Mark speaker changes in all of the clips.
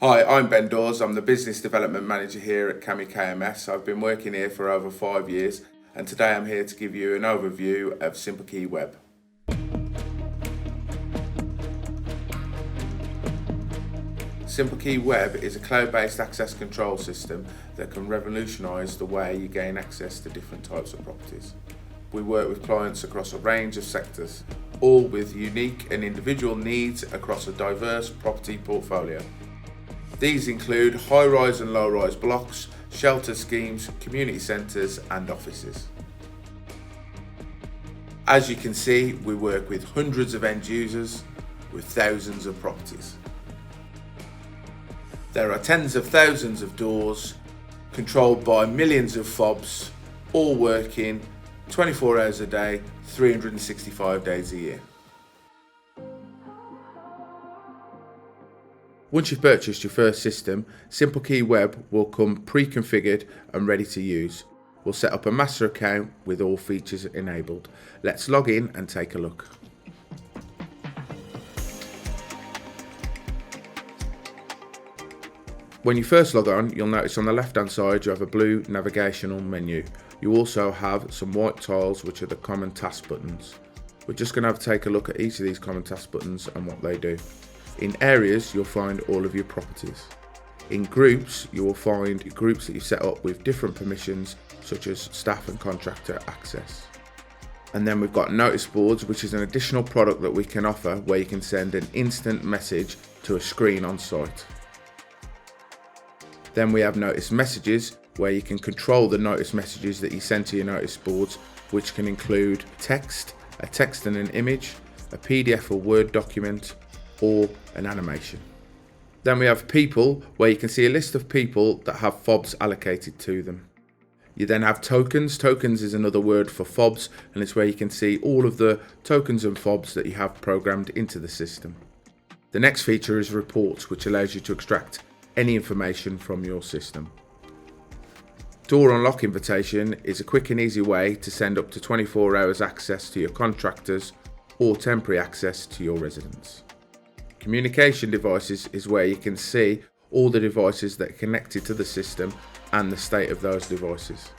Speaker 1: Hi, I'm Ben Dawes. I'm the Business Development Manager here at CAME KMS. I've been working here for over 5 years, and today I'm here to give you an overview of SimpleKey Web. SimpleKey Web is a cloud-based access control system that can revolutionise the way you gain access to different types of properties. We work with clients across a range of sectors, all with unique and individual needs across a diverse property portfolio. These include high-rise and low-rise blocks, shelter schemes, community centres and offices. As you can see, we work with hundreds of end users with thousands of properties. There are tens of thousands of doors controlled by millions of fobs, all working 24 hours a day, 365 days a year. Once you've purchased your first system, SimpleKey Web will come pre-configured and ready to use. We'll set up a master account with all features enabled. Let's log in and take a look. When you first log on, you'll notice on the left hand side you have a blue navigational menu. You also have some white tiles which are the common task buttons. We're just going to take a look at each of these common task buttons and what they do. In areas, you'll find all of your properties. In groups, you will find groups that you set up with different permissions, such as staff and contractor access. And then we've got notice boards, which is an additional product that we can offer where you can send an instant message to a screen on site. Then we have notice messages, where you can control the notice messages that you send to your notice boards, which can include text, a text and an image, a PDF or Word document, or an animation. Then we have people, where you can see a list of people that have fobs allocated to them. You then have tokens. Tokens is another word for fobs, and it's where you can see all of the tokens and fobs that you have programmed into the system. The next feature is reports, which allows you to extract any information from your system. Door unlock invitation is a quick and easy way to send up to 24 hours access to your contractors or temporary access to your residents. Communication devices is where you can see all the devices that are connected to the system and the state of those devices.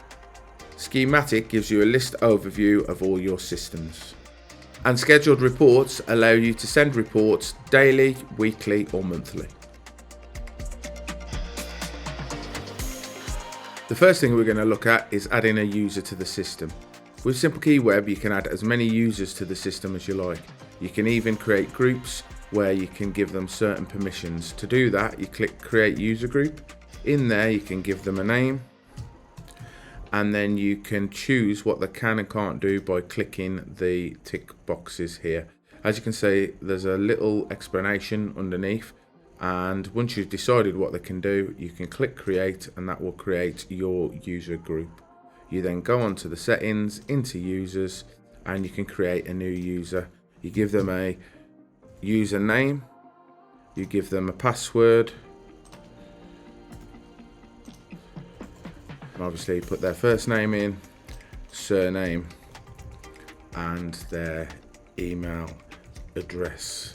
Speaker 1: Schematic gives you a list overview of all your systems. And scheduled reports allow you to send reports daily, weekly or monthly. The first thing we're going to look at is adding a user to the system. With SimpleKey Web, you can add as many users to the system as you like. You can even create groups where you can give them certain permissions. To do that, you click Create User Group. In there, you can give them a name, and then you can choose what they can and can't do by clicking the tick boxes here. As you can see, there's a little explanation underneath, and once you've decided what they can do, you can click Create, and that will create your user group. You then go on to the settings, into users, and you can create a new user. You give them a username, you give them a password, obviously put their first name in, surname and their email address.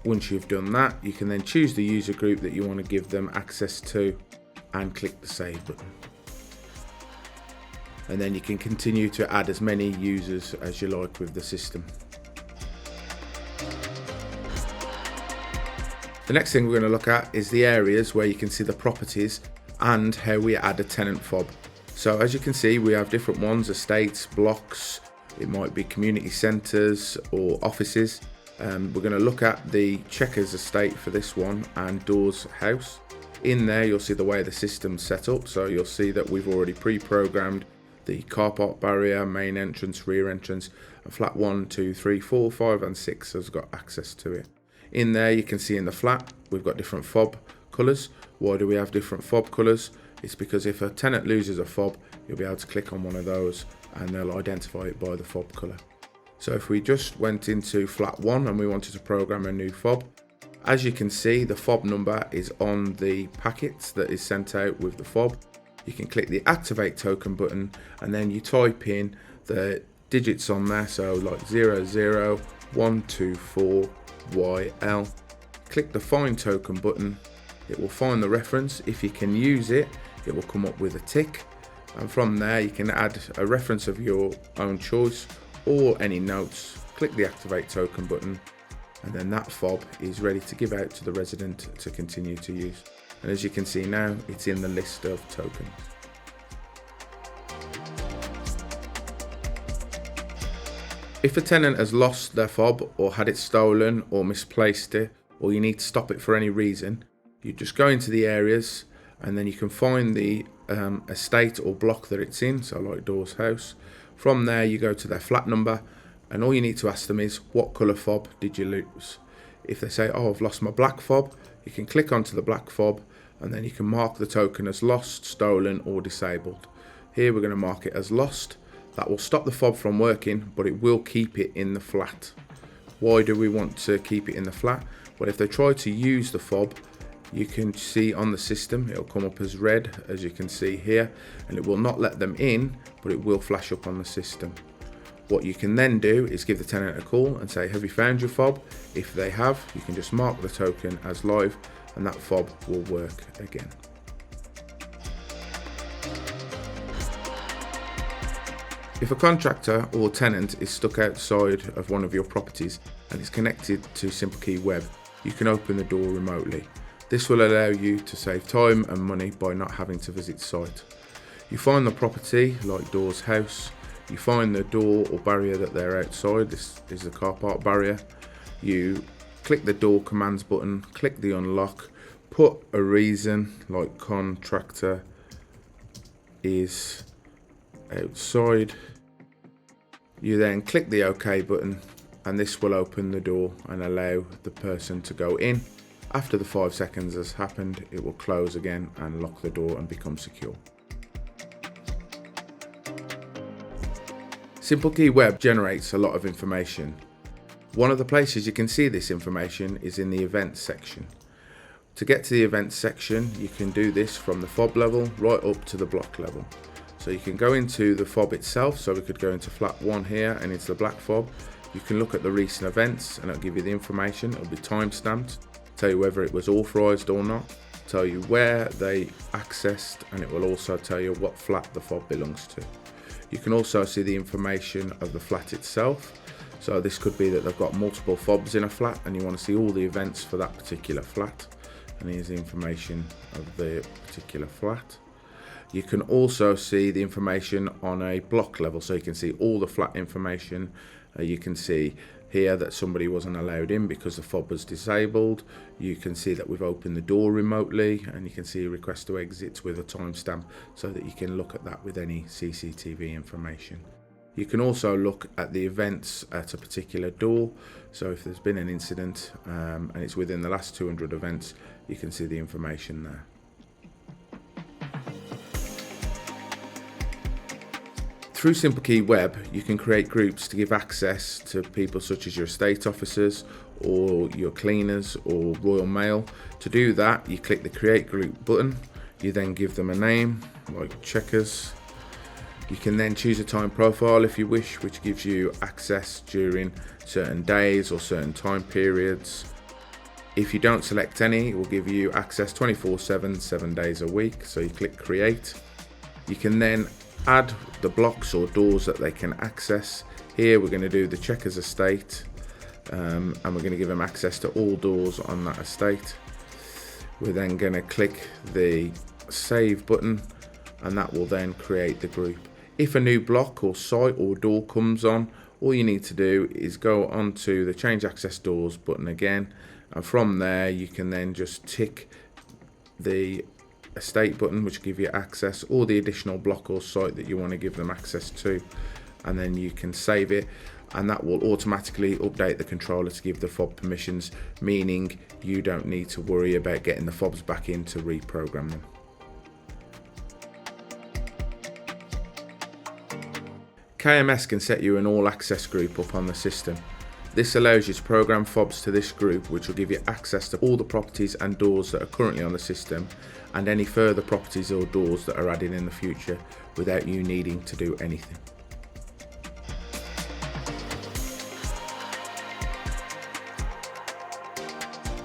Speaker 1: Once you've done that, you can then choose the user group that you want to give them access to and click the save button. And then you can continue to add as many users as you like with the system. The next thing we're going to look at is the areas where you can see the properties and how we add a tenant fob. So as you can see, we have different ones: estates, blocks, it might be community centres or offices. We're going to look at the Checkers estate for this one and Dawes house. In there you'll see the way the system's set up, so you'll see that we've already pre-programmed the car park barrier, main entrance, rear entrance, and flat 1, 2, 3, 4, 5 and 6 has got access to it. In there you can see in the flat we've got different fob colours. Why do we have different fob colours? It's because if a tenant loses a fob, you'll be able to click on one of those and they'll identify it by the fob colour. So if we just went into flat 1 and we wanted to program a new fob, as you can see the fob number is on the packet that is sent out with the fob. You can click the activate token button and then you type in the digits on there, so like 00124YL. click the Find Token button. It will find the reference. If you can use it, it will come up with a tick, and from there you can add a reference of your own choice or any notes. Click the Activate Token button, and then that fob is ready to give out to the resident to continue to use. And as you can see now, it's in the list of tokens. If a tenant has lost their fob or had it stolen or misplaced it, or you need to stop it for any reason, you just go into the areas and then you can find the estate or block that it's in, so like Dawes house. From there you go to their flat number, and all you need to ask them is, what colour fob did you lose? If they say, oh, I've lost my black fob, you can click onto the black fob and then you can mark the token as lost, stolen or disabled. Here we're going to mark it as lost. That will stop the fob from working, but it will keep it in the flat. Why do we want to keep it in the flat? Well, if they try to use the fob, you can see on the system it'll come up as red, as you can see here, and it will not let them in, but it will flash up on the system. What you can then do is give the tenant a call and say, have you found your fob? If they have, you can just mark the token as live and that fob will work again. If a contractor or tenant is stuck outside of one of your properties and is connected to SimpleKey Web, you can open the door remotely. This will allow you to save time and money by not having to visit site. You find the property, like Dawes house, you find the door or barrier that they're outside. This is the car park barrier. You click the door commands button, click the unlock, put a reason like contractor is outside. You then click the OK button and this will open the door and allow the person to go in. After the 5 seconds has happened, it will close again and lock the door and become secure. SimpleKey Web generates a lot of information. One of the places you can see this information is in the events section. To get to the events section, you can do this from the fob level right up to the block level. So you can go into the fob itself, so we could go into flat 1 here and into the black fob. You can look at the recent events and it'll give you the information. It'll be time stamped, tell you whether it was authorized or not, tell you where they accessed, and it will also tell you what flat the fob belongs to. You can also see the information of the flat itself. So this could be that they've got multiple fobs in a flat and you want to see all the events for that particular flat. And here's the information of the particular flat. You can also see the information on a block level, so you can see all the flat information. You can see here that somebody wasn't allowed in because the fob was disabled. You can see that we've opened the door remotely, and you can see a request to exit with a timestamp so that you can look at that with any CCTV information. You can also look at the events at a particular door. So if there's been an incident and it's within the last 200 events, you can see the information there. Through SimpleKey Web, you can create groups to give access to people such as your estate officers or your cleaners or Royal Mail. To do that, you click the Create Group button. You then give them a name, like Checkers. You can then choose a time profile if you wish, which gives you access during certain days or certain time periods. If you don't select any, it will give you access 24/7, 7 days a week. So you click Create. You can then add the blocks or doors that they can access. Here we're going to do the Checkers estate, and we're going to give them access to all doors on that estate. We're then going to click the Save button, and that will then create the group. If a new block or site or door comes on, all you need to do is go onto the Change Access Doors button again, and from there you can then just tick the estate button, which will give you access, or the additional block or site that you want to give them access to, and then you can save it, and that will automatically update the controller to give the fob permissions, meaning you don't need to worry about getting the fobs back in to reprogram them. KMS can set you an all access group up on the system. This allows you to program fobs to this group, which will give you access to all the properties and doors that are currently on the system, and any further properties or doors that are added in the future without you needing to do anything.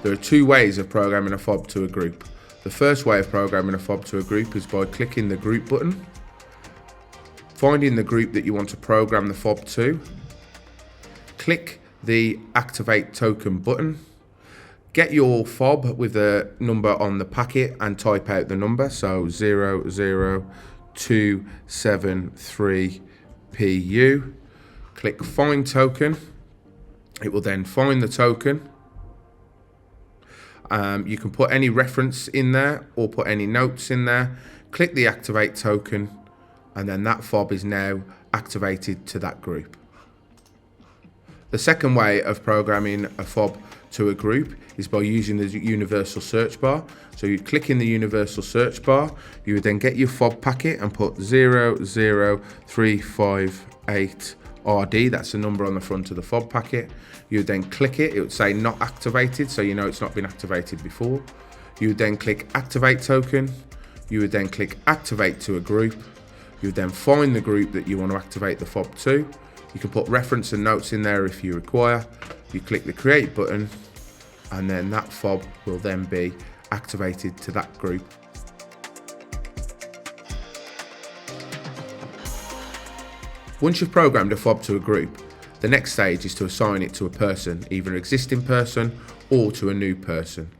Speaker 1: There are two ways of programming a fob to a group. The first way of programming a fob to a group is by clicking the group button, finding the group that you want to program the fob to, click the activate token button, get your fob with the number on the packet and type out the number, so 00273PU. Click find token. It will then find the token. You can put any reference in there or put any notes in there. Click the activate token, and then that fob is now activated to that group. The second way of programming a fob to a group is by using the universal search bar. So you click in the universal search bar, you would then get your fob packet and put 00358RD, that's the number on the front of the fob packet. You would then click it, it would say not activated, so you know it's not been activated before. You would then click activate token, you would then click activate to a group, you would then find the group that you want to activate the fob to. You can put reference and notes in there if you require. You click the create button, and then that fob will then be activated to that group. Once you've programmed a fob to a group, the next stage is to assign it to a person, either an existing person or to a new person.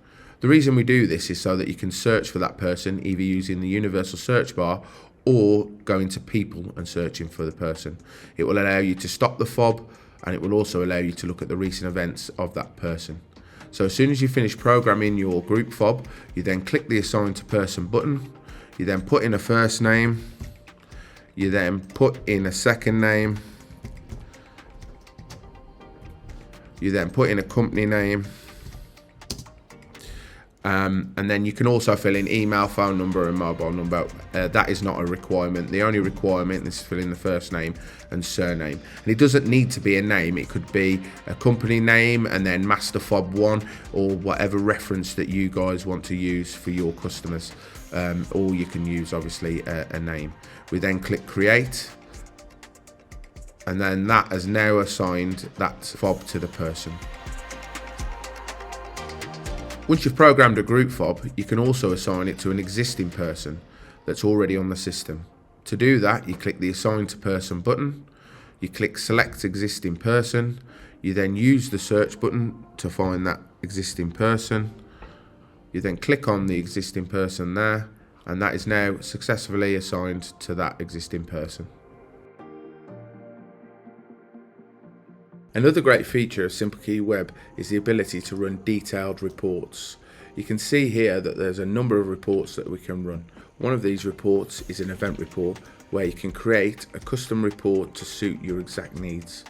Speaker 1: The reason we do this is so that you can search for that person either using the universal search bar or going to people and searching for the person. It will allow you to stop the fob, and it will also allow you to look at the recent events of that person. So as soon as you finish programming your group fob, you then click the assign to person button, you then put in a first name, you then put in a second name, you then put in a company name, and then you can also fill in email, phone number and mobile number. That is not a requirement. The only requirement is to fill in the first name and surname. And it doesn't need to be a name. It could be a company name and then Master Fob 1 or whatever reference that you guys want to use for your customers. Or you can use obviously a name. We then click create, and then that has now assigned that fob to the person. Once you've programmed a group fob, you can also assign it to an existing person that's already on the system. To do that, you click the assign to person button, you click select existing person, you then use the search button to find that existing person, you then click on the existing person there, and that is now successfully assigned to that existing person. Another great feature of SimpleKey Web is the ability to run detailed reports. You can see here that there's a number of reports that we can run. One of these reports is an event report where you can create a custom report to suit your exact needs.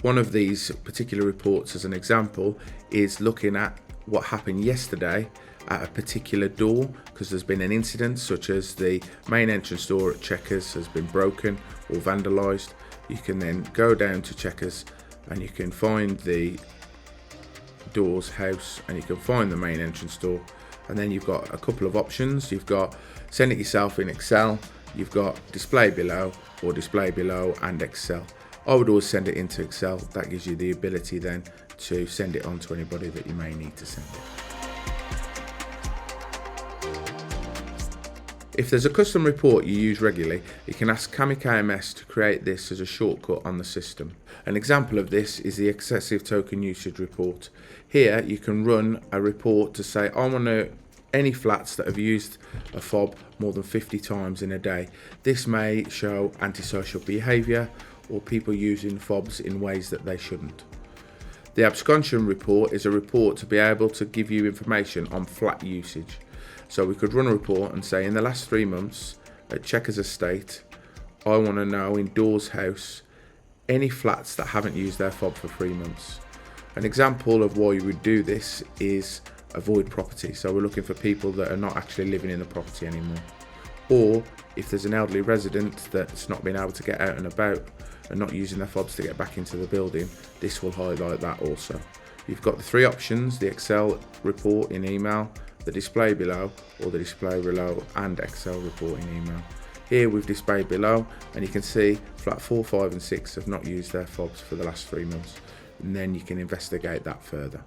Speaker 1: One of these particular reports, as an example, is looking at what happened yesterday at a particular door, because there's been an incident such as the main entrance door at Checkers has been broken or vandalised. You can then go down to Checkers and you can find the Dawes house and you can find the main entrance door, and then you've got a couple of options. You've got send it yourself in Excel, you've got display below or display below and Excel. I would always send it into Excel. That gives you the ability then to send it on to anybody that you may need to send it. If there's a custom report you use regularly, you can ask CAME KMS to create this as a shortcut on the system. An example of this is the excessive token usage report. Here you can run a report to say I want any flats that have used a fob more than 50 times in a day. This may show antisocial behaviour or people using fobs in ways that they shouldn't. The absconsion report is a report to be able to give you information on flat usage. So we could run a report and say in the last 3 months at Checkers Estate, I want to know in Dawes house any flats that haven't used their fob for 3 months. An example of why you would do this is a void property. So we're looking for people that are not actually living in the property anymore. Or if there's an elderly resident that's not been able to get out and about and not using their fobs to get back into the building, this will highlight that also. You've got the 3 options, the Excel report in email, the display below, or the display below and Excel report in email. Here we've displayed below, and you can see flat 4, 5 and 6 have not used their fobs for the last 3 months, and then you can investigate that further.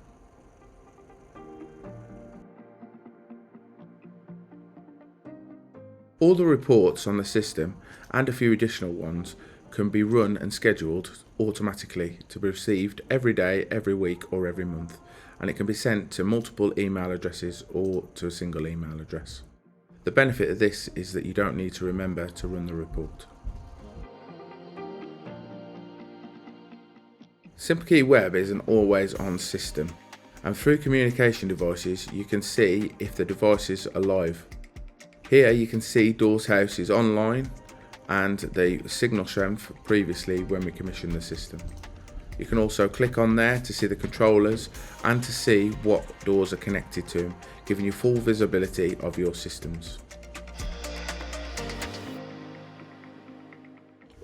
Speaker 1: All the reports on the system, and a few additional ones, can be run and scheduled automatically to be received every day, every week or every month, and it can be sent to multiple email addresses or to a single email address. The benefit of this is that you don't need to remember to run the report. SimpleKey Web is an always-on system, and through communication devices you can see if the devices are live. Here you can see Dawes House is online and the signal strength previously when we commissioned the system. You can also click on there to see the controllers and to see what doors are connected to, giving you full visibility of your systems.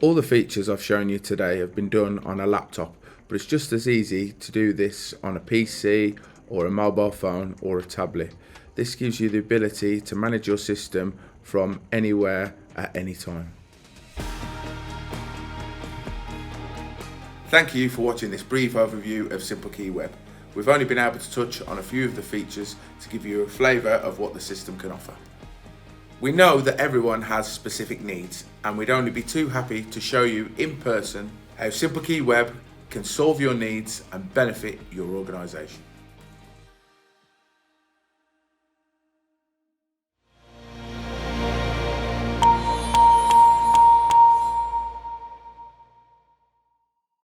Speaker 1: All the features I've shown you today have been done on a laptop, but it's just as easy to do this on a PC or a mobile phone or a tablet. This gives you the ability to manage your system from anywhere at any time. Thank you for watching this brief overview of SimpleKey Web. We've only been able to touch on a few of the features to give you a flavour of what the system can offer. We know that everyone has specific needs, and we'd only be too happy to show you in person how SimpleKey Web can solve your needs and benefit your organisation.